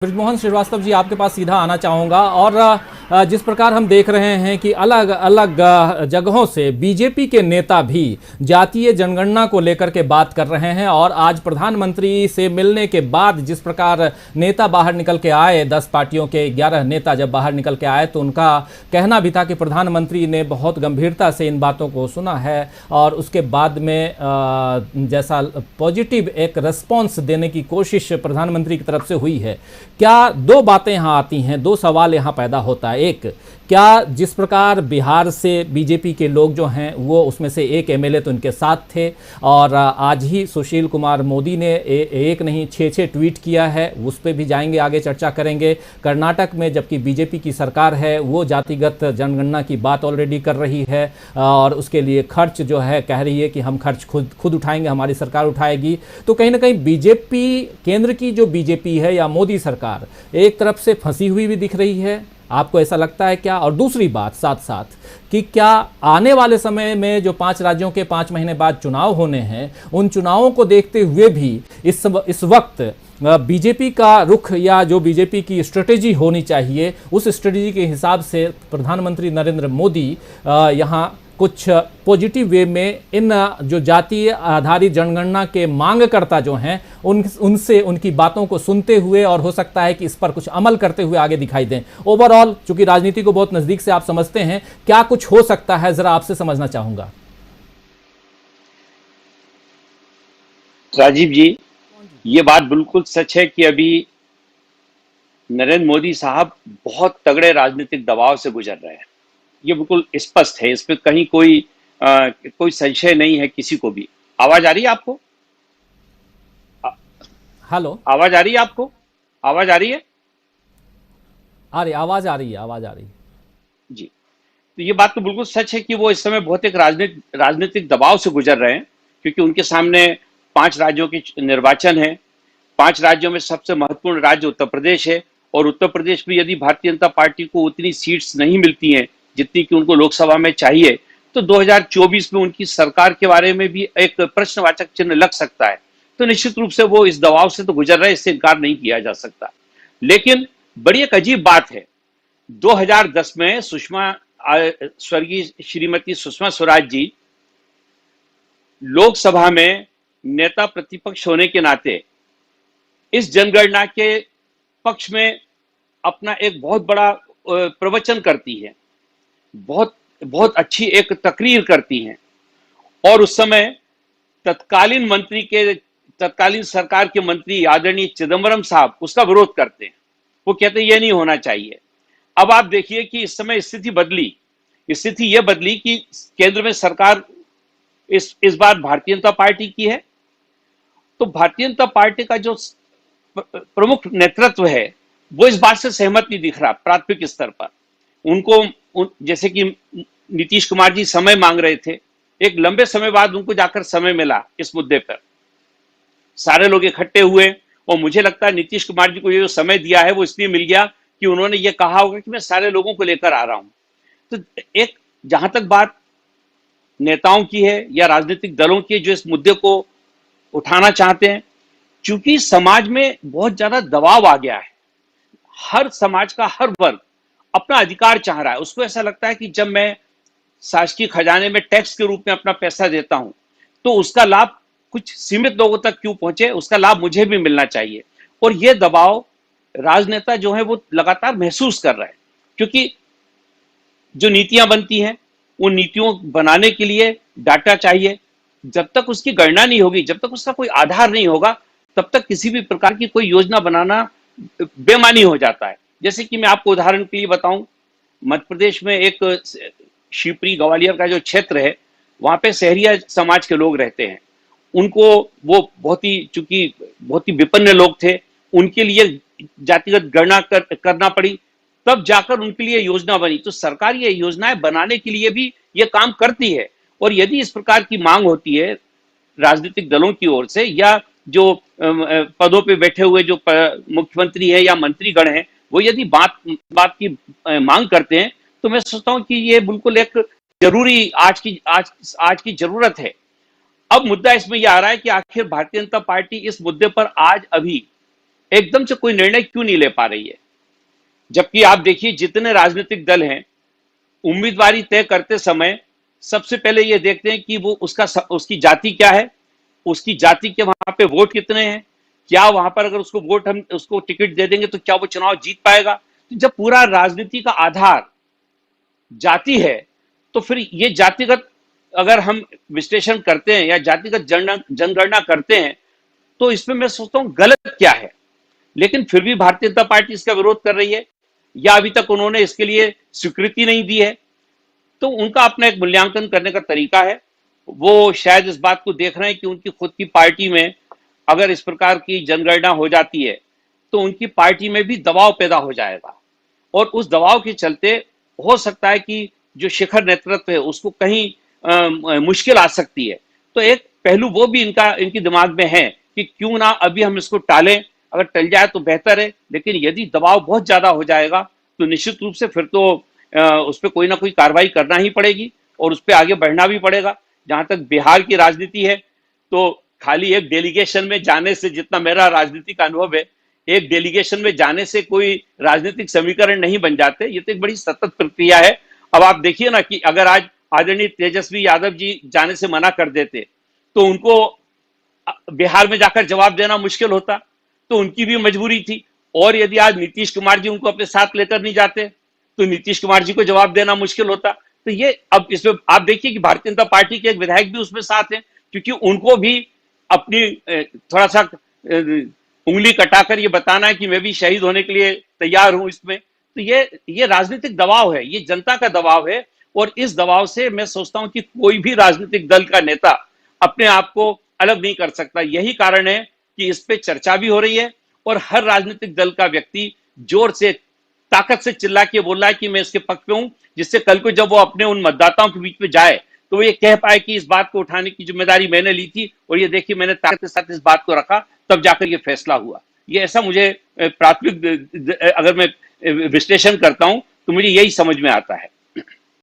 ब्रिजमोहन श्रीवास्तव जी, आपके पास सीधा आना चाहूँगा। और जिस प्रकार हम देख रहे हैं कि अलग अलग जगहों से बीजेपी के नेता भी जातीय जनगणना को लेकर के बात कर रहे हैं, और आज प्रधानमंत्री से मिलने के बाद जिस प्रकार नेता बाहर निकल के आए, 10 पार्टियों के 11 नेता जब बाहर निकल के आए तो उनका कहना भी था कि प्रधानमंत्री ने बहुत गंभीरता से इन बातों को सुना है और उसके बाद में जैसा पॉजिटिव एक रिस्पॉन्स देने की कोशिश प्रधानमंत्री की तरफ से हुई है। क्या दो बातें यहाँ आती हैं, दो सवाल यहाँ पैदा होता है। एक, क्या जिस प्रकार बिहार से बीजेपी के लोग जो हैं वो उसमें से एक एमएलए तो इनके साथ थे, और आज ही सुशील कुमार मोदी ने एक नहीं 6 ट्वीट किया है, उस पर भी जाएंगे, आगे चर्चा करेंगे। कर्नाटक में जबकि बीजेपी की सरकार है वो जातिगत जनगणना की बात ऑलरेडी कर रही है और उसके लिए खर्च जो है कह रही है कि हम खर्च खुद उठाएंगे, हमारी सरकार उठाएगी। तो कहीं ना कहीं बीजेपी, केंद्र की जो बीजेपी है या मोदी सरकार, एक तरफ से फंसी हुई भी दिख रही है। आपको ऐसा लगता है क्या? और दूसरी बात साथ साथ कि क्या आने वाले समय में जो 5 राज्यों के 5 महीने बाद चुनाव होने हैं, उन चुनावों को देखते हुए भी इस वक्त बीजेपी का रुख या जो बीजेपी की स्ट्रेटेजी होनी चाहिए, उस स्ट्रेटेजी के हिसाब से प्रधानमंत्री नरेंद्र मोदी यहाँ कुछ पॉजिटिव वे में इन जो जातीय आधारित जनगणना के मांगकर्ता जो हैं उनसे उनकी बातों को सुनते हुए और हो सकता है कि इस पर कुछ अमल करते हुए आगे दिखाई दें। ओवरऑल चूंकि राजनीति को बहुत नजदीक से आप समझते हैं, क्या कुछ हो सकता है, जरा आपसे समझना चाहूंगा। राजीव जी, ये बात बिल्कुल सच है कि अभी नरेंद्र मोदी साहब बहुत तगड़े राजनीतिक दबाव से गुजर रहे हैं। ये बिल्कुल स्पष्ट है, इस पे कहीं कोई संशय नहीं है किसी को भी। आवाज आ रही है आपको? हेलो, आवाज आ रही है आपको? आवाज आ रही है? आवाज आ रही है जी। तो ये बात तो बिल्कुल सच है कि वो इस समय बहुत एक राजनीतिक दबाव से गुजर रहे हैं, क्योंकि उनके सामने 5 राज्यों के निर्वाचन है। 5 राज्यों में सबसे महत्वपूर्ण राज्य उत्तर प्रदेश है, और उत्तर प्रदेश में यदि भारतीय जनता पार्टी को उतनी सीट्स नहीं मिलती हैं जितनी कि उनको लोकसभा में चाहिए, तो 2024 में उनकी सरकार के बारे में भी एक प्रश्नवाचक चिन्ह लग सकता है। तो निश्चित रूप से वो इस दबाव से तो गुजर रहे हैं, इससे इनकार नहीं किया जा सकता। लेकिन बड़ी एक अजीब बात है, 2010 में स्वर्गीय श्रीमती सुषमा स्वराज जी लोकसभा में नेता प्रतिपक्ष होने के नाते इस जनगणना के पक्ष में अपना एक बहुत बड़ा प्रवचन करती है, बहुत अच्छी एक तकरीर करती हैं, और उस समय तत्कालीन सरकार के मंत्री आदरणीय चिदम्बरम साहब उसका विरोध करते हैं। वो कहते हैं ये नहीं होना चाहिए। अब आप देखिए कि इस समय स्थिति यह बदली कि केंद्र में सरकार इस बार भारतीय जनता पार्टी की है। तो भारतीय जनता पार्टी का जो प्रमुख नेतृत्व है वो इस बात से सहमत नहीं दिख रहा प्राथमिक स्तर पर। जैसे कि नीतीश कुमार जी समय मांग रहे थे, एक लंबे समय बाद उनको जाकर समय मिला इस मुद्दे पर, सारे लोग इकट्ठे हुए, और मुझे लगता है नीतीश कुमार जी को ये जो समय दिया है वो इसलिए मिल गया कि उन्होंने ये कहा होगा कि मैं सारे लोगों को लेकर आ रहा हूं। तो एक, जहां तक बात नेताओं की है या राजनीतिक दलों की जो इस मुद्दे को उठाना चाहते हैं, चूंकि समाज में बहुत ज्यादा दबाव आ गया है, हर समाज का हर वर्ग अपना अधिकार चाह रहा है। उसको ऐसा लगता है कि जब मैं शासकीय खजाने में टैक्स के रूप में अपना पैसा देता हूं तो उसका लाभ कुछ सीमित लोगों तक क्यों पहुंचे, उसका लाभ मुझे भी मिलना चाहिए। और यह दबाव राजनेता जो है वो लगातार महसूस कर रहे हैं, क्योंकि जो नीतियां बनती हैं उन नीतियों बनाने के लिए डाटा चाहिए। जब तक उसकी गणना नहीं होगी, जब तक उसका कोई आधार नहीं होगा, तब तक किसी भी प्रकार की कोई योजना बनाना बेमानी हो जाता है। जैसे कि मैं आपको उदाहरण के लिए बताऊं, मध्य प्रदेश में एक शिवपुरी ग्वालियर का जो क्षेत्र है, वहां पे सहरिया समाज के लोग रहते हैं। उनको वो चूंकि बहुत ही विपन्न लोग थे, उनके लिए जातिगत गणना करना पड़ी, तब जाकर उनके लिए योजना बनी। तो सरकार ये योजनाएं बनाने के लिए भी ये काम करती है, और यदि इस प्रकार की मांग होती है राजनीतिक दलों की ओर से, या जो पदों पे बैठे हुए जो मुख्यमंत्री है या मंत्रीगण हैं, वो यदि बात की मांग करते हैं, तो मैं सोचता हूं कि ये बिल्कुल एक जरूरी आज की जरूरत है। अब मुद्दा इसमें यह आ रहा है कि आखिर भारतीय जनता पार्टी इस मुद्दे पर आज अभी एकदम से कोई निर्णय क्यों नहीं ले पा रही है? जबकि आप देखिए जितने राजनीतिक दल हैं, उम्मीदवारी तय करते समय सबसे पहले ये देखते हैं कि वो उसकी जाति क्या है, उसकी जाति के वहां पे वोट कितने हैं, क्या वहां पर अगर उसको वोट हम उसको टिकट दे देंगे तो क्या वो चुनाव जीत पाएगा? तो जब पूरा राजनीति का आधार जाति है, तो फिर ये जातिगत अगर हम विश्लेषण करते हैं या जातिगत जनगणना करते हैं, तो इसमें मैं सोचता हूं गलत क्या है। लेकिन फिर भी भारतीय जनता पार्टी इसका विरोध कर रही है, या अभी तक उन्होंने इसके लिए स्वीकृति नहीं दी है। तो उनका अपना एक मूल्यांकन करने का तरीका है। वो शायद इस बात को देख रहे हैं कि उनकी खुद की पार्टी में अगर इस प्रकार की जनगणना हो जाती है तो उनकी पार्टी में भी दबाव पैदा हो जाएगा, और उस दबाव के चलते हो सकता है कि जो शिखर नेतृत्व है उसको कहीं मुश्किल आ सकती है। तो एक पहलू वो भी इनकी दिमाग में है कि क्यों ना अभी हम इसको टालें, अगर टल जाए तो बेहतर है, लेकिन यदि दबाव बहुत ज्यादा हो जाएगा तो निश्चित रूप से फिर तो उस पर कोई ना कोई कार्रवाई करना ही पड़ेगी और उस पर आगे बढ़ना भी पड़ेगा। जहां तक बिहार की राजनीति है, तो खाली एक डेलीगेशन में जाने से, जितना मेरा राजनीति का अनुभव है, एक डेलीगेशन में जाने से कोई राजनीतिक समीकरण नहीं बन जाते। ये तो एक बड़ी सतत प्रक्रिया है। अब आप देखिए ना कि अगर आज आदरणीय तेजस्वी यादव जी जाने से मना कर देते तो उनको बिहार में जाकर जवाब देना मुश्किल होता, तो उनकी भी मजबूरी थी। और यदि आज नीतीश कुमार जी उनको अपने साथ लेकर नहीं जाते तो नीतीश कुमार जी को जवाब देना मुश्किल होता। तो ये अब इसमें आप देखिए कि भारतीय जनता पार्टी के एक विधायक भी उसमें साथ हैं, क्योंकि उनको भी अपनी थोड़ा सा उंगली कटाकर ये बताना है कि मैं भी शहीद होने के लिए तैयार हूं इसमें। तो ये राजनीतिक दबाव है, ये जनता का दबाव है, और इस दबाव से मैं सोचता हूं कि कोई भी राजनीतिक दल का नेता अपने आप को अलग नहीं कर सकता। यही कारण है कि इस पे चर्चा भी हो रही है और हर राजनीतिक दल का व्यक्ति जोर से, ताकत से चिल्ला के बोल रहा है कि मैं इसके पक्ष पे हूं, जिससे कल को जब वो अपने उन मतदाताओं के बीच में जाए तो वो ये कह पाए कि इस बात को उठाने की जिम्मेदारी मैंने ली थी और ये देखिए मैंने ताकत के साथ इस बात को रखा, तब जाकर ये फैसला हुआ। ये ऐसा मुझे प्राथमिक अगर मैं विश्लेषण करता हूं तो मुझे यही समझ में आता है।